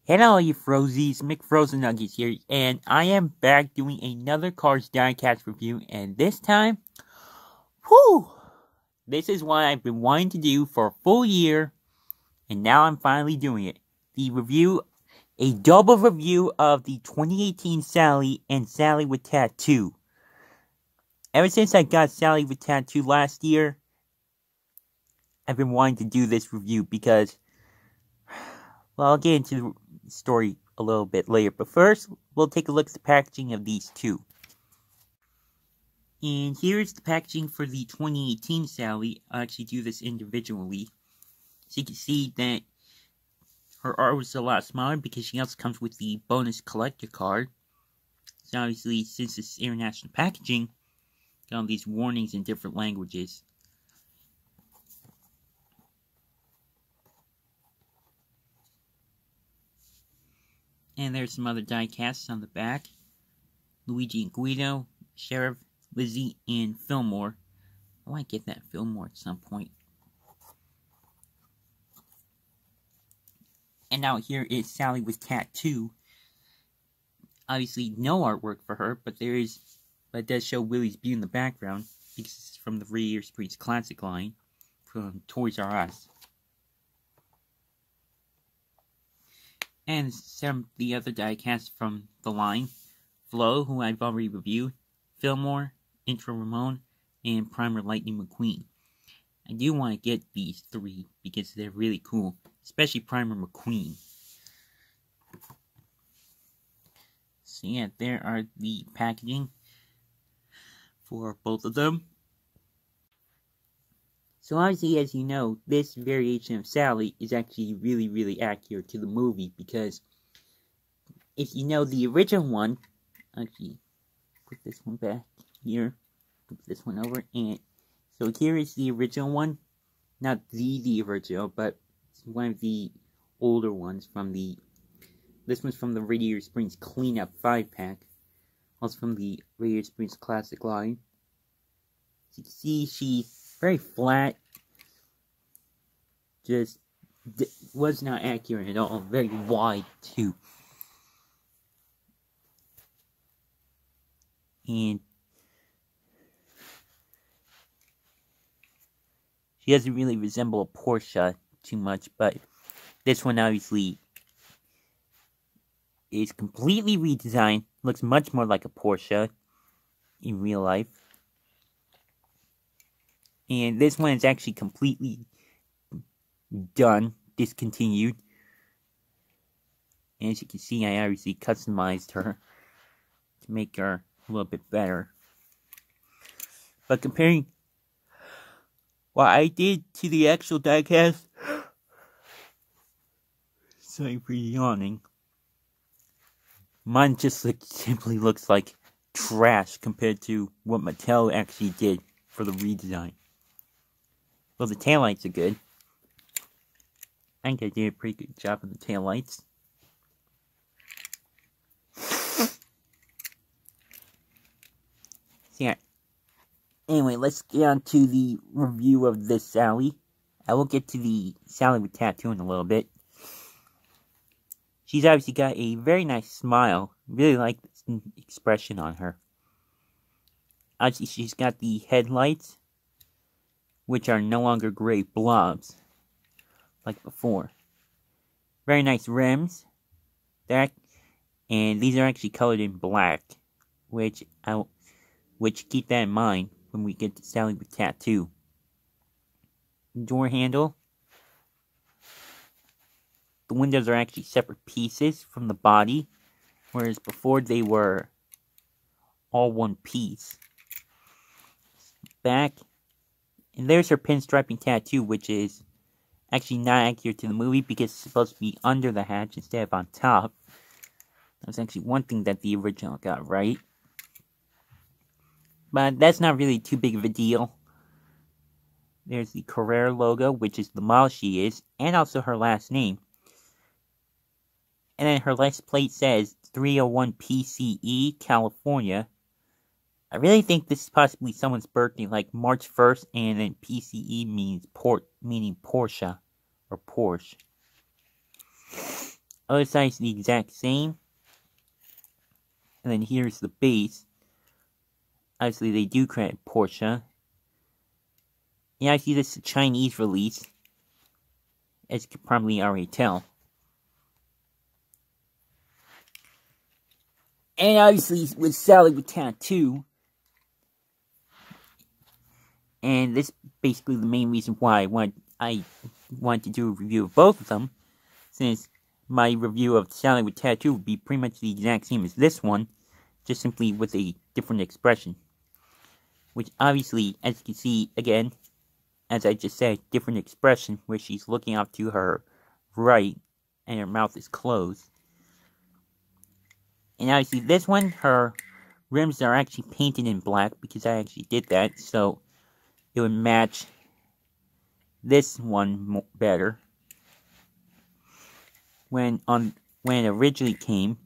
Hello, you Frozies, McFrozen Nuggets here, and I am back doing another Cars Diecast review, and this time, this is what I've been wanting to do for a full year, and now I'm finally doing it. A double review of the 2018 Sally and Sally with Tattoo. Ever since I got Sally with Tattoo last year, I've been wanting to do this review because, well, I'll get into the story a little bit later, but first, we'll take a look at the packaging of these two. And here's the packaging for the 2018 Sally. I'll actually do this individually. So you can see that her art was a lot smaller because she also comes with the bonus collector card. So obviously, since it's international packaging, got all these warnings in different languages. And there's some other die casts on the back. Luigi and Guido, Sheriff, Lizzie, and Fillmore. I want to get that Fillmore at some point. And now here is Sally with Tattoo. Obviously no artwork for her, but it does show Willie's View in the background because it's from the Radiator Springs Classic line from Toys R Us. And some of the other diecasts from the line. Flo, who I've already reviewed, Fillmore, Intro Ramon, and Primer Lightning McQueen. I do want to get these three because they're really cool, especially Primer McQueen. So yeah, there are the packaging for both of them. So obviously, as you know, this variation of Sally is actually really accurate to the movie because if you know the original one, actually put this one back here, put this one over, and so here is the original one, not the original, but it's one of the older ones from this one's from the Radiator Springs Cleanup 5-pack, also from the Radiator Springs Classic line. As you can see, she's very flat, just was not accurate at all, very wide too. And she doesn't really resemble a Porsche too much, but this one obviously is completely redesigned, looks much more like a Porsche in real life. And this one is actually completely done, discontinued. And as you can see, I obviously customized her to make her a little bit better. But comparing what I did to the actual diecast, sorry for yawning, mine just simply looks like trash compared to what Mattel actually did for the redesign. Well, the taillights are good. I think I did a pretty good job on the taillights. So yeah. Anyway, let's get on to the review of this Sally. I will get to the Sally with Tattoo in a little bit. She's obviously got a very nice smile. Really like this expression on her. Obviously, she's got the headlights, which are no longer gray blobs like before. Very nice rims. And these are actually colored in black, which keep that in mind when we get to Sally with Tattoo. Door handle. The windows are actually separate pieces from the body, whereas before they were all one piece. Back. And there's her pinstriping tattoo, which is actually not accurate to the movie because it's supposed to be under the hatch instead of on top. That was actually one thing that the original got right. But that's not really too big of a deal. There's the Carrera logo, which is the model she is, and also her last name. And then her license plate says 301 PCE, California. I really think this is possibly someone's birthday, like March 1st, and then PCE meaning Porsche, or Porsche. Other side's the exact same. And then here's the base. Obviously, they do credit Porsche. Yeah, I see this is a Chinese release, as you can probably already tell. And obviously, with Sally with Tattoo. And this is basically the main reason why I wanted to do a review of both of them, since my review of Sally with Tattoo would be pretty much the exact same as this one, just simply with a different expression. Which obviously, as you can see, again, as I just said, different expression, where she's looking off to her right, and her mouth is closed. And obviously this one, her rims are actually painted in black, because I actually did that, so it would match this one better. When it originally came,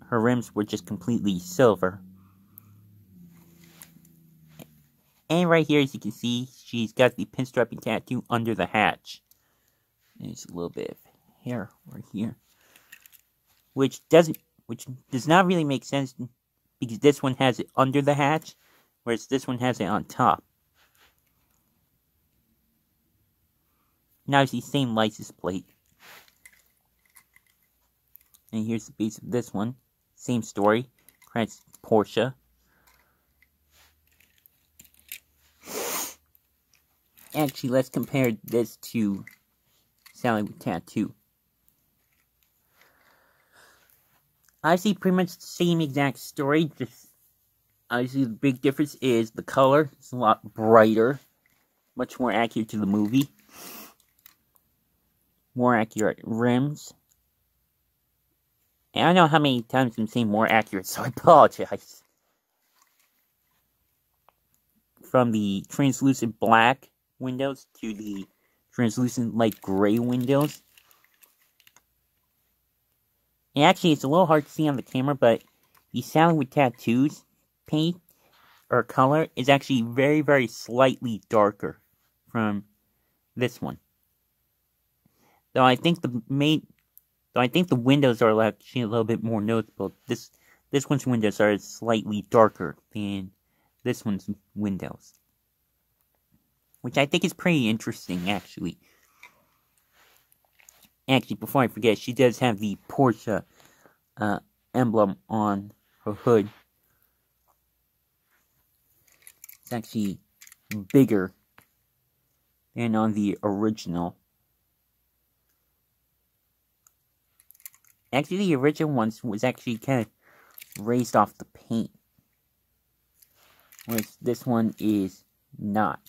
her rims were just completely silver. And right here, as you can see, she's got the pinstriping tattoo under the hatch. There's a little bit of hair right here, which does not really make sense, because this one has it under the hatch, whereas this one has it on top. Now it's the same license plate. And here's the base of this one. Same story. Credits Porsche. Actually, let's compare this to Sally with Tattoo. I see pretty much the same exact story. Just obviously the big difference is the color. It's a lot brighter. Much more accurate to the movie. More accurate rims. And I know how many times I'm saying more accurate, so I apologize. From the translucent black windows to the translucent light gray windows. And actually, it's a little hard to see on the camera, but the Sally with Tattoos paint or color is actually very, very slightly darker from this one. Though I think the windows are actually a little bit more noticeable. This one's windows are slightly darker than this one's windows, which I think is pretty interesting, actually. Actually, before I forget, she does have the Porsche emblem on her hood. It's actually bigger than on the original. Actually, the original one was actually kind of raised off the paint, whereas this one is not.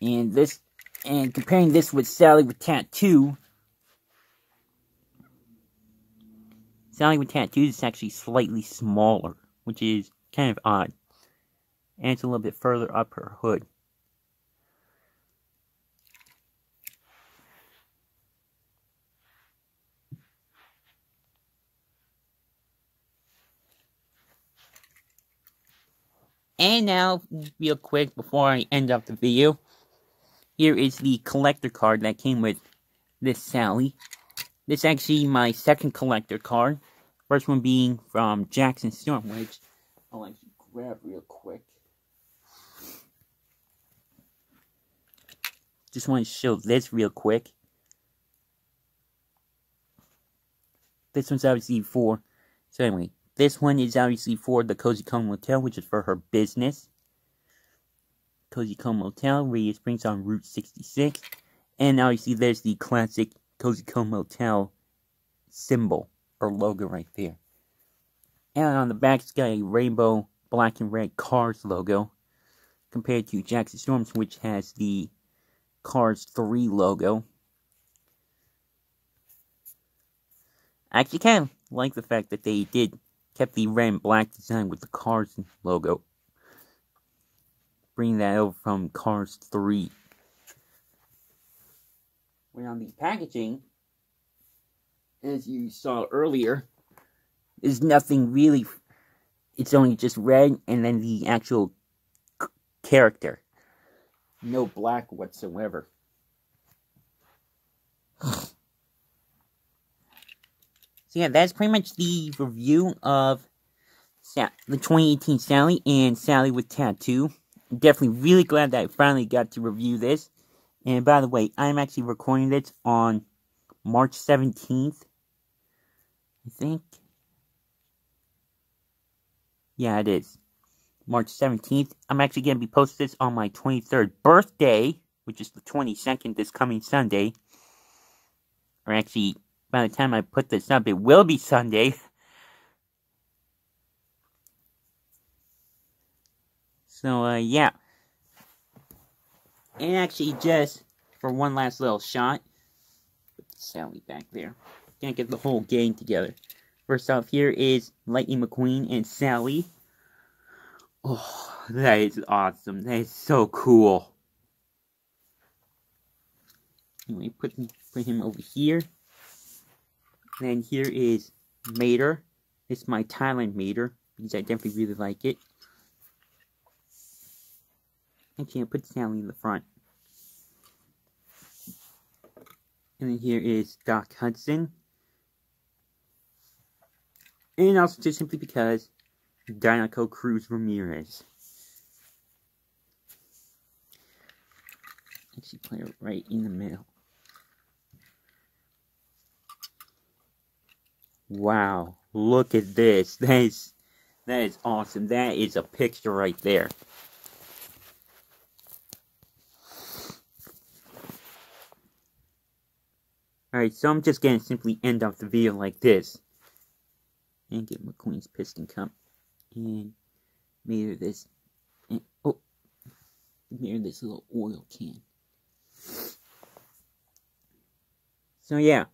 And comparing this with Sally with Tattoo, Sally with Tattoo is actually slightly smaller, which is kind of odd. And it's a little bit further up her hood. And now, real quick, before I end up the video, here is the collector card that came with this Sally. This is actually my second collector card. First one being from Jackson Storm, which I'll actually grab real quick. Just want to show this real quick. This one's obviously for... So anyway, this one is obviously for the Cozy Cone Motel, which is for her business. Cozy Cone Motel, Radius Springs on Route 66. And obviously there's the classic Cozy Cone Motel symbol or logo right there. And on the back, it's got a rainbow black and red Cars logo, compared to Jackson Storms, which has the Cars 3 logo. I actually kind of like the fact that they kept the red and black design with the Cars logo, bringing that over from Cars 3. When on the packaging, as you saw earlier, is nothing really. It's only just red and then the actual character. No black whatsoever. So yeah, that's pretty much the review of the 2018 Sally and Sally with Tattoo. I'm definitely really glad that I finally got to review this. And by the way, I'm actually recording this on March 17th. I think. Yeah, it is. March 17th. I'm actually going to be posting this on my 23rd birthday, which is the 22nd, this coming Sunday. Or actually, by the time I put this up, it will be Sunday. So, yeah. And actually, just for one last little shot, put Sally back there. Gonna get the whole gang together. First off, here is Lightning McQueen and Sally. Oh, that is awesome. That is so cool. Anyway, put him over here. Then here is Mater. It's my Thailand Mater, because I definitely really like it. Actually, I'll put Sally in the front. And then here is Doc Hudson. And also just simply because Dinoco Cruz Ramirez. Actually, put it right in the middle. Wow, look at this. That is awesome. That is a picture right there. Alright, so I'm just gonna simply end off the video like this. And get McQueen's Piston Cup. And mirror this. And, oh, mirror this little oil can. So yeah.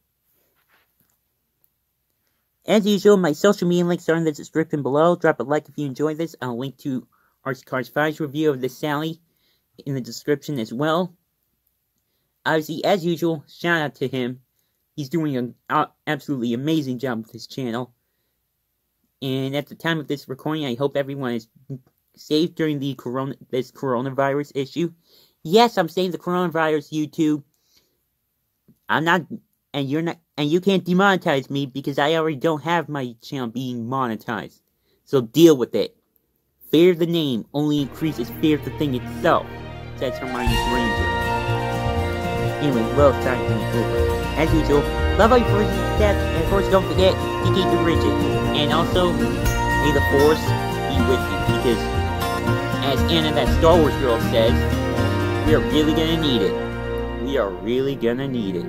As usual, my social media links are in the description below. Drop a like if you enjoyed this. I'll link to RSC 5's review of this Sally in the description as well. Obviously, as usual, shout out to him. He's doing an absolutely amazing job with his channel. And at the time of this recording, I hope everyone is safe during the this coronavirus issue. Yes, I'm saying the coronavirus, YouTube. I'm not, and you're not, and you can't demonetize me because I already don't have my channel being monetized. So deal with it. Fear of the name only increases fear of the thing itself, says Hermione's Ranger. Anyway, well, time to be over. As usual, love all your first steps, and of course, don't forget to keep it rigid. And also, may the Force be with you, because as Anna, that Star Wars girl, says, we are really gonna need it. We are really gonna need it.